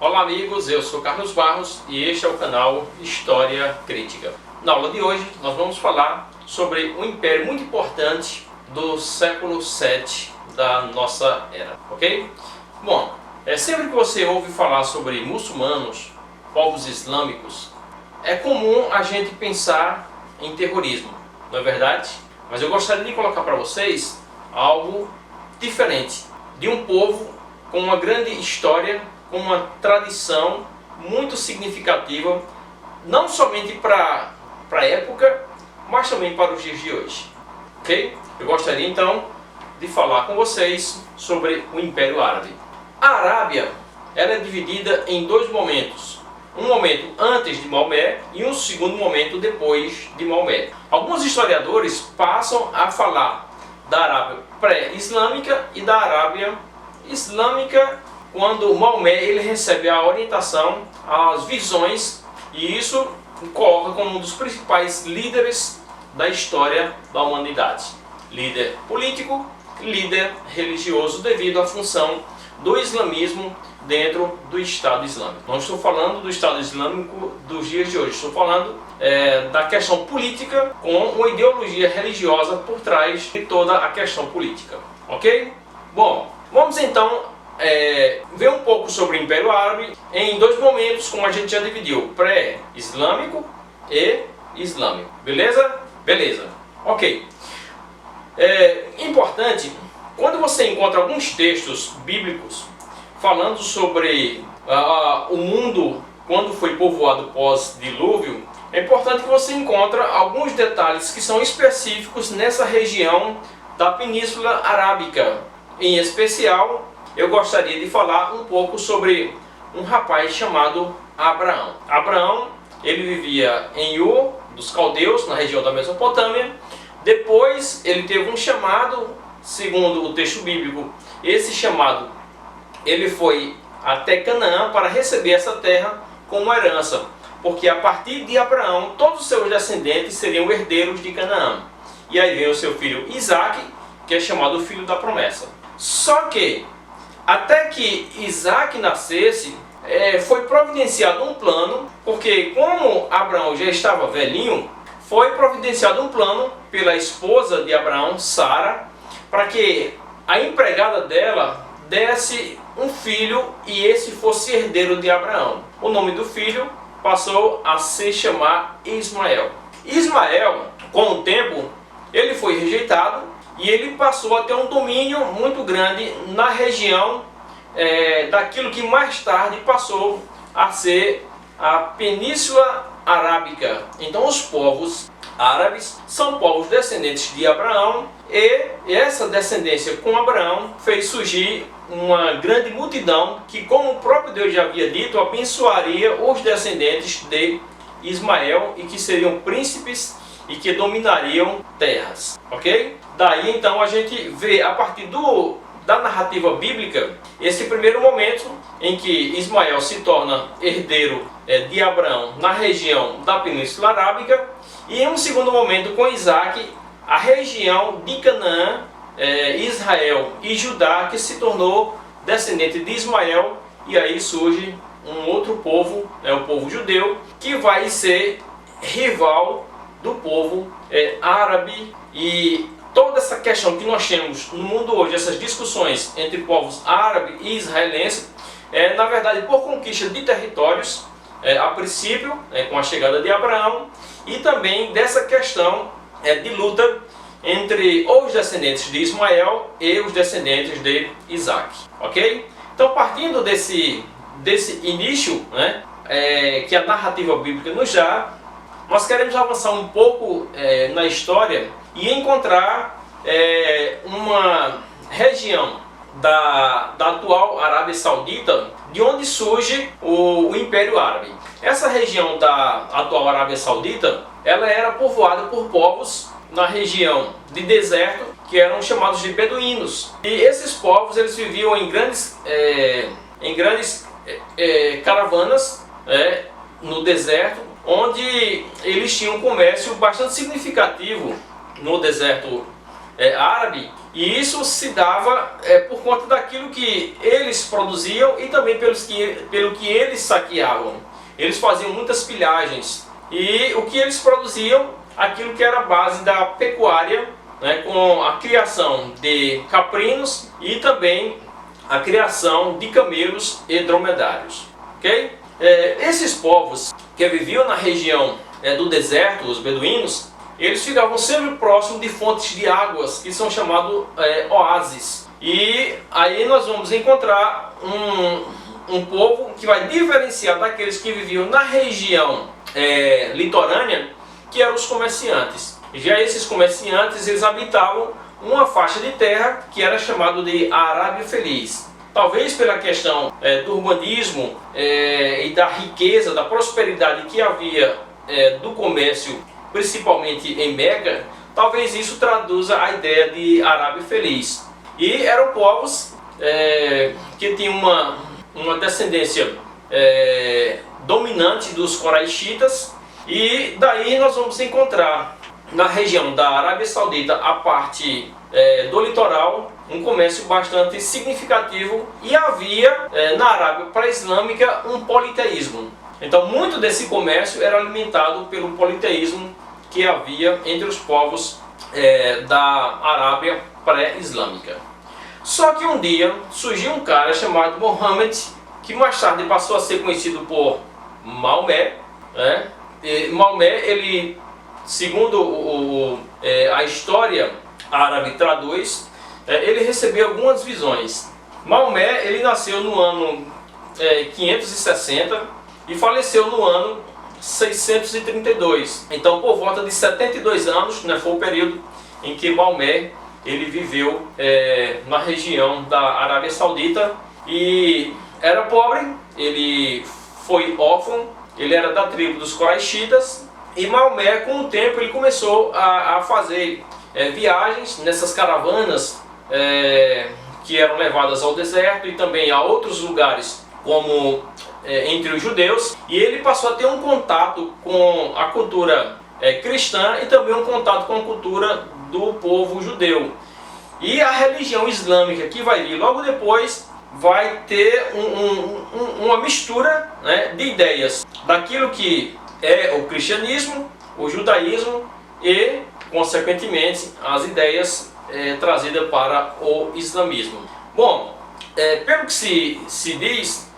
Olá amigos, eu sou Carlos Barros e este é o canal História Crítica. Na aula de hoje nós vamos falar sobre um império muito importante do século VII da nossa era, ok? Bom, sempre que você ouve falar sobre muçulmanos, povos islâmicos, é comum a gente pensar em terrorismo, não é verdade? Mas eu gostaria de colocar para vocês algo diferente, de um povo com uma grande história, com uma tradição muito significativa, não somente para a época, mas também para os dias de hoje. Ok? Eu gostaria então de falar com vocês sobre o Império Árabe. A Arábia ela é dividida em dois momentos. Um momento antes de Maomé e um segundo momento depois de Maomé. Alguns historiadores passam a falar da Arábia pré-islâmica e da Arábia islâmica quando Maomé ele recebe a orientação, as visões, e isso coloca como um dos principais líderes da história da humanidade. Líder político, líder religioso devido à função do islamismo dentro do Estado Islâmico. Não estou falando do Estado Islâmico dos dias de hoje, estou falando da questão política com uma ideologia religiosa por trás de toda a questão política. Ok? Bom, vamos então ver um pouco sobre o Império Árabe em dois momentos, como a gente já dividiu, pré-islâmico e islâmico. Beleza? Beleza. Ok. Importante, quando você encontra alguns textos bíblicos falando sobre o mundo quando foi povoado pós-dilúvio, é importante que você encontre alguns detalhes que são específicos nessa região da Península Arábica. Em especial, eu gostaria de falar um pouco sobre um rapaz chamado Abraão. Abraão, ele vivia em Ur, dos caldeus, na região da Mesopotâmia. Depois ele teve um chamado, segundo o texto bíblico, esse chamado, ele foi até Canaã para receber essa terra como herança, porque a partir de Abraão, todos os seus descendentes seriam herdeiros de Canaã. E aí vem o seu filho Isaac, que é chamado o filho da promessa. Só que, até que Isaac nascesse, foi providenciado um plano, porque como Abraão já estava velhinho, foi providenciado um plano pela esposa de Abraão, Sara, para que a empregada dela desse um filho e esse fosse herdeiro de Abraão. O nome do filho passou a se chamar Ismael. Ismael, com o tempo, ele foi rejeitado e ele passou a ter um domínio muito grande na região daquilo que mais tarde passou a ser a Península Arábica. Então os povos árabes são povos descendentes de Abraão, e essa descendência com Abraão fez surgir uma grande multidão que, como o próprio Deus já havia dito, abençoaria os descendentes de Ismael e que seriam príncipes e que dominariam terras. Ok? Daí então a gente vê a partir da narrativa bíblica esse primeiro momento em que Ismael se torna herdeiro de Abraão na região da Península Arábica, e em um segundo momento com Isaac, a região de Canaã, Israel e Judá, que se tornou descendente de Ismael, e aí surge um outro povo, o povo judeu, que vai ser rival do povo árabe. E toda essa questão que nós temos no mundo hoje, essas discussões entre povos árabe e israelense, na verdade por conquista de territórios, a princípio, com a chegada de Abraão, e também dessa questão de luta entre os descendentes de Ismael e os descendentes de Isaac. Ok? Então, partindo desse início, que a narrativa bíblica nos dá, nós queremos avançar um pouco na história e encontrar uma região da atual Arábia Saudita, de onde surge o Império Árabe. Essa região da atual Arábia Saudita, ela era povoada por povos na região de deserto, que eram chamados de beduínos. E esses povos eles viviam em grandes caravanas no deserto, onde eles tinham um comércio bastante significativo no deserto árabe, E isso se dava por conta daquilo que eles produziam e também pelo que eles saqueavam. Eles faziam muitas pilhagens. E o que eles produziam, aquilo que era a base da pecuária, né, com a criação de caprinos e também a criação de camelos e dromedários. Okay? Esses povos que viviam na região do deserto, os beduínos, eles ficavam sempre próximos de fontes de águas que são chamados oásis. E aí nós vamos encontrar um povo que vai diferenciar daqueles que viviam na região litorânea, que eram os comerciantes. Já esses comerciantes, eles habitavam uma faixa de terra que era chamado de Arábia Feliz. Talvez pela questão do urbanismo e da riqueza, da prosperidade que havia do comércio, principalmente em Meca, talvez isso traduza a ideia de Arábia Feliz. E eram povos que tinham uma descendência dominante dos coraixitas, e daí nós vamos encontrar na região da Arábia Saudita, a parte do litoral, um comércio bastante significativo, e havia na Arábia pré-islâmica um politeísmo. Então muito desse comércio era alimentado pelo politeísmo que havia entre os povos da Arábia pré-islâmica. Só que um dia surgiu um cara chamado Mohammed, que mais tarde passou a ser conhecido por Maomé. E Maomé, ele, segundo a história árabe traduz, ele recebeu algumas visões. Maomé, ele nasceu no ano 560 e faleceu no ano 632. Então, por volta de 72 anos, né, foi o período em que Maomé ele viveu na região da Arábia Saudita, e era pobre, ele foi órfão, ele era da tribo dos coraixitas, e Maomé, com o tempo, ele começou a fazer viagens nessas caravanas que eram levadas ao deserto e também a outros lugares, como entre os judeus, e ele passou a ter um contato com a cultura cristã e também um contato com a cultura do povo judeu. E a religião islâmica, que vai vir logo depois, vai ter uma mistura, né, de ideias daquilo que é o cristianismo, o judaísmo e, consequentemente, as ideias trazidas para o islamismo. Bom, pelo que se diz,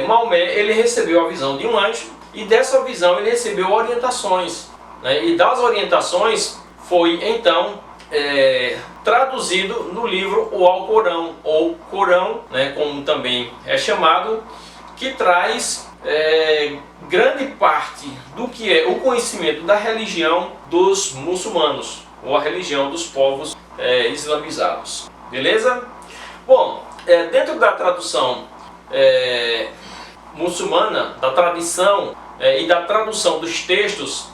Maomé ele recebeu a visão de um anjo, e dessa visão ele recebeu orientações, né, e das orientações foi então traduzido no livro o Alcorão, ou Corão, né, como também é chamado, que traz grande parte do que é o conhecimento da religião dos muçulmanos, ou a religião dos povos islamizados. Beleza? Bom, dentro da tradução muçulmana, da tradição e da tradução dos textos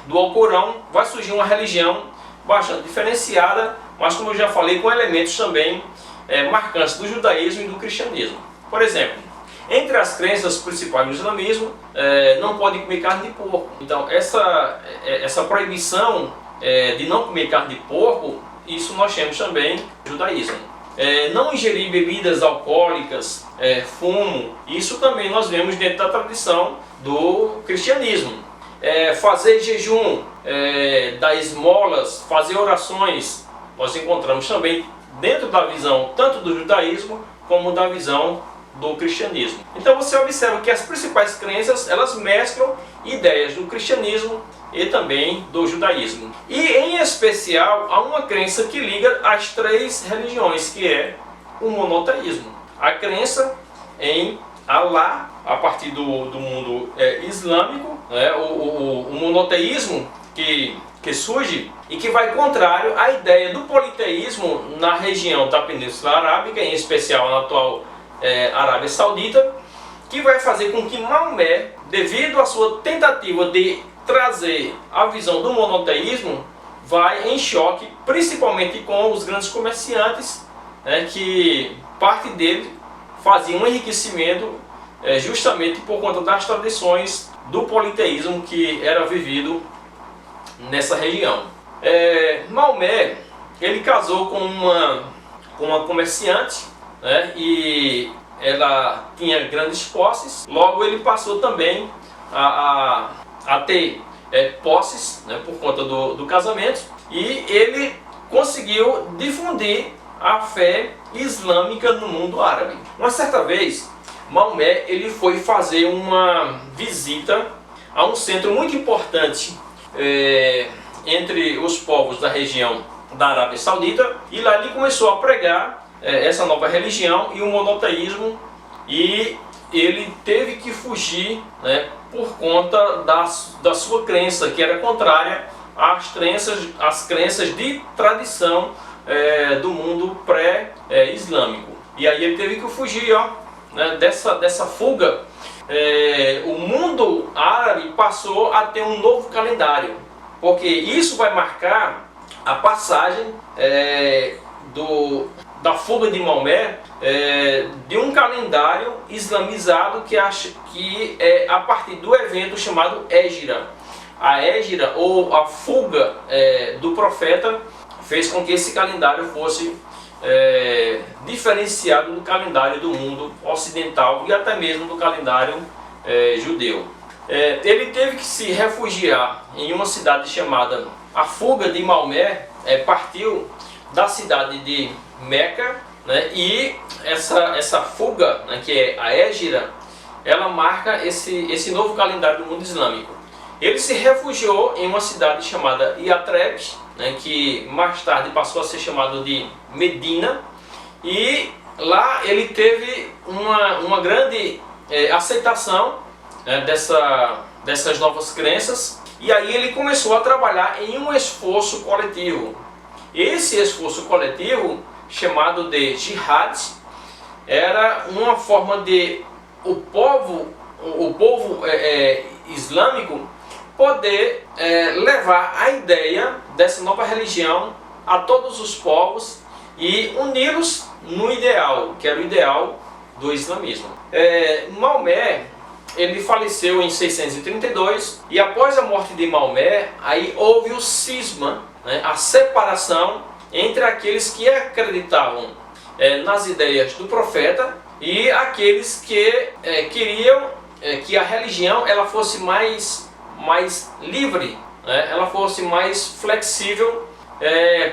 do Alcorão, vai surgir uma religião bastante diferenciada, mas, como eu já falei, com elementos também marcantes do judaísmo e do cristianismo. Por exemplo, entre as crenças principais do islamismo, não pode comer carne de porco. Então, essa proibição de não comer carne de porco, isso nós temos também no judaísmo. Não ingerir bebidas alcoólicas, fumo, isso também nós vemos dentro da tradição do cristianismo. Fazer jejum, dar esmolas, fazer orações, nós encontramos também dentro da visão tanto do judaísmo como da visão do cristianismo. Então você observa que as principais crenças, elas mesclam ideias do cristianismo e também do judaísmo. E em especial há uma crença que liga as três religiões, que é o monoteísmo. A crença em Alá, a partir do mundo islâmico, né, o monoteísmo que surge e que vai contrário à ideia do politeísmo na região da Península Arábica, em especial na atual Arábia Saudita, que vai fazer com que Maomé, devido à sua tentativa de trazer a visão do monoteísmo, vai em choque, principalmente com os grandes comerciantes, né, que parte dele fazia um enriquecimento justamente por conta das tradições do politeísmo que era vivido nessa região. Maomé, ele casou com uma comerciante, né, e ela tinha grandes posses. Logo ele passou também a ter posses, né, por conta do casamento, e ele conseguiu difundir a fé islâmica no mundo árabe. Uma certa vez, Maomé ele foi fazer uma visita a um centro muito importante entre os povos da região da Arábia Saudita, e lá ele começou a pregar essa nova religião e o monoteísmo, e ele teve que fugir, né, por conta da sua crença, que era contrária às crenças de tradição do mundo pré-islâmico. E aí ele teve que fugir, né, dessa fuga. O mundo árabe passou a ter um novo calendário, porque isso vai marcar a passagem da fuga de Maomé, de um calendário islamizado que é a partir do evento chamado Hégira. A Hégira, ou a fuga do profeta, fez com que esse calendário fosse diferenciado do calendário do mundo ocidental e até mesmo do calendário judeu. Ele teve que se refugiar em uma cidade chamada... A fuga de Maomé partiu da cidade de Meca, né, e essa fuga, né, que é a Hégira, ela marca esse novo calendário do mundo islâmico. Ele se refugiou em uma cidade chamada Yatreb, né, que mais tarde passou a ser chamado de Medina, e lá ele teve uma grande aceitação dessas novas crenças, e aí ele começou a trabalhar em um esforço coletivo. Esse esforço coletivo, chamado de Jihad, era uma forma de o povo islâmico poder levar a ideia dessa nova religião a todos os povos e uni-los no ideal, que era o ideal do islamismo. Maomé, ele faleceu em 632, e após a morte de Maomé, aí houve o cisma, né, a separação entre aqueles que acreditavam nas ideias do profeta e aqueles que queriam que a religião ela fosse mais livre, né, ela fosse mais flexível,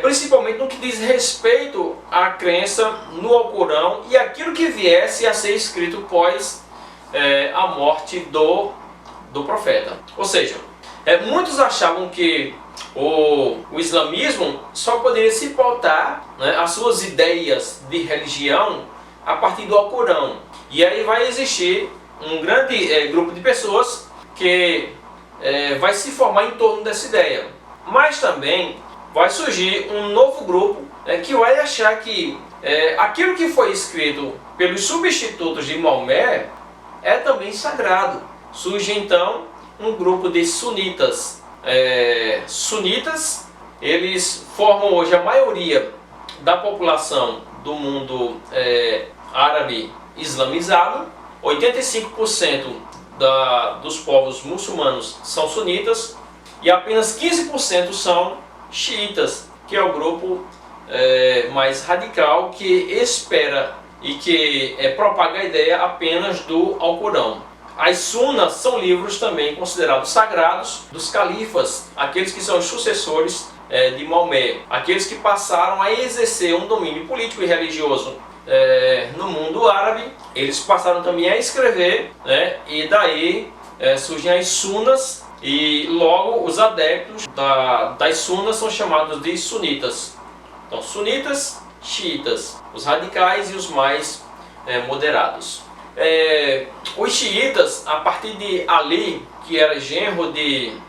principalmente no que diz respeito à crença no Alcorão e aquilo que viesse a ser escrito pós a morte do profeta. Ou seja, muitos achavam que o islamismo só poderia se pautar, né, as suas ideias de religião a partir do Alcorão. E aí vai existir um grande grupo de pessoas que vai se formar em torno dessa ideia. Mas também vai surgir um novo grupo que vai achar que aquilo que foi escrito pelos substitutos de Maomé é também sagrado. Surge então um grupo de sunitas. Sunitas, eles formam hoje a maioria da população do mundo árabe islamizado. 85% dos povos muçulmanos são sunitas e apenas 15% são xiitas, que é o grupo mais radical que espera e que propaga a ideia apenas do Alcorão. As sunas são livros também considerados sagrados dos califas, aqueles que são os sucessores de Maomé, aqueles que passaram a exercer um domínio político e religioso no mundo árabe. Eles passaram também a escrever, né, e daí surgem as sunas, e logo os adeptos das sunas são chamados de sunitas. Então, sunitas, xiitas, os radicais e os mais moderados. Os xiitas, a partir de Ali, que era genro de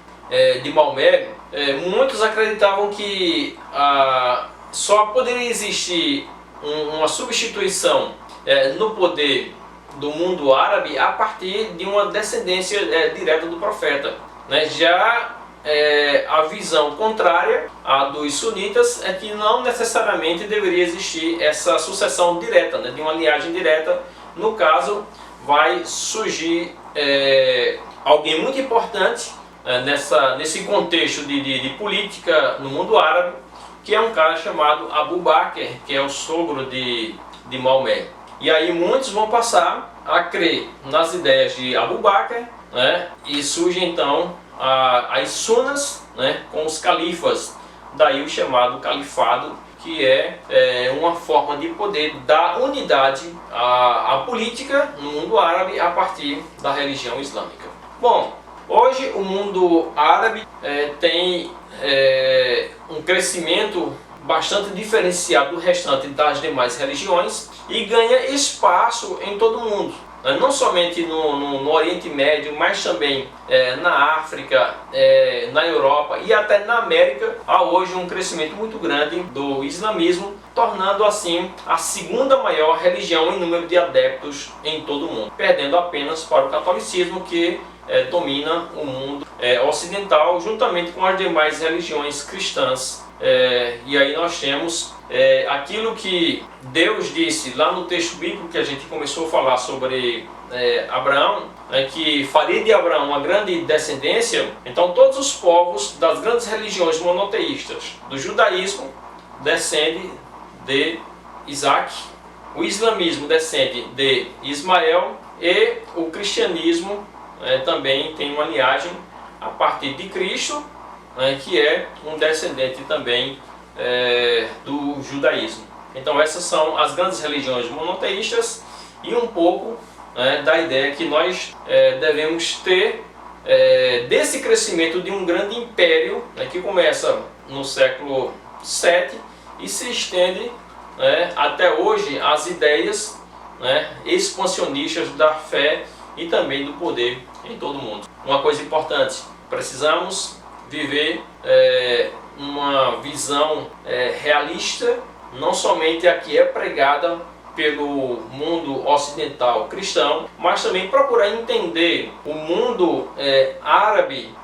Maomé, muitos acreditavam que só poderia existir uma substituição no poder do mundo árabe a partir de uma descendência direta do profeta, né? Já a visão contrária à dos sunitas é que não necessariamente deveria existir essa sucessão direta, né, de uma linhagem direta. No caso, vai surgir alguém muito importante nesse contexto de política no mundo árabe, que é um cara chamado Abu Bakr, que é o sogro de Maomé. E aí muitos vão passar a crer nas ideias de Abu Bakr, né? E surge então as sunas, né? Com os califas, daí o chamado califado, que é uma forma de poder dar unidade à política no mundo árabe a partir da religião islâmica. Bom, hoje o mundo árabe tem um crescimento bastante diferenciado do restante das demais religiões e ganha espaço em todo o mundo. Não somente no Oriente Médio, mas também na África, na Europa e até na América, há hoje um crescimento muito grande do islamismo, tornando assim a segunda maior religião em número de adeptos em todo o mundo, perdendo apenas para o catolicismo, que domina o mundo ocidental, juntamente com as demais religiões cristãs. E aí nós temos aquilo que Deus disse lá no texto bíblico que a gente começou a falar sobre Abraão, que faria de Abraão uma grande descendência. Então todos os povos das grandes religiões monoteístas do judaísmo descendem de Isaac, o islamismo descende de Ismael e o cristianismo também tem uma linhagem a partir de Cristo, que é um descendente também do judaísmo. Então essas são as grandes religiões monoteístas e um pouco da ideia que nós devemos ter desse crescimento de um grande império, que começa no século VII e se estende até hoje às ideias expansionistas da fé e também do poder em todo o mundo. Uma coisa importante, precisamos viver uma visão realista, não somente a que é pregada pelo mundo ocidental cristão, mas também procurar entender o mundo árabe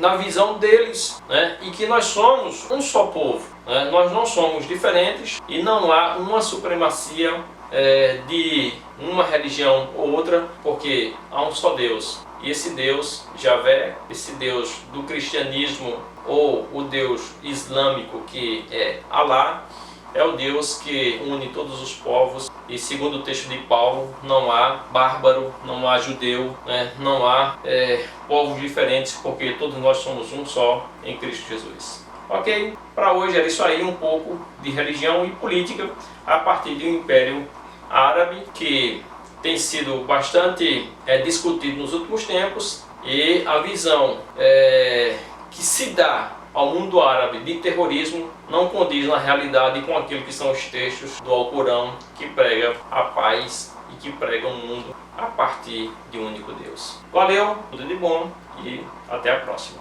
na visão deles, e que nós somos um só povo, nós não somos diferentes e não há uma supremacia de uma religião ou outra, porque há um só Deus. E esse Deus, Javé, esse Deus do cristianismo ou o Deus islâmico, que é Alá, é o Deus que une todos os povos. E segundo o texto de Paulo, não há bárbaro, não há judeu, não há povos diferentes, porque todos nós somos um só em Cristo Jesus. Ok? Para hoje era isso aí, um pouco de religião e política a partir do Império Árabe, que tem sido bastante discutido nos últimos tempos, e a visão que se dá ao mundo árabe de terrorismo não condiz na realidade com aquilo que são os textos do Alcorão, que prega a paz e que prega um mundo a partir de um único Deus. Valeu, tudo de bom e até a próxima.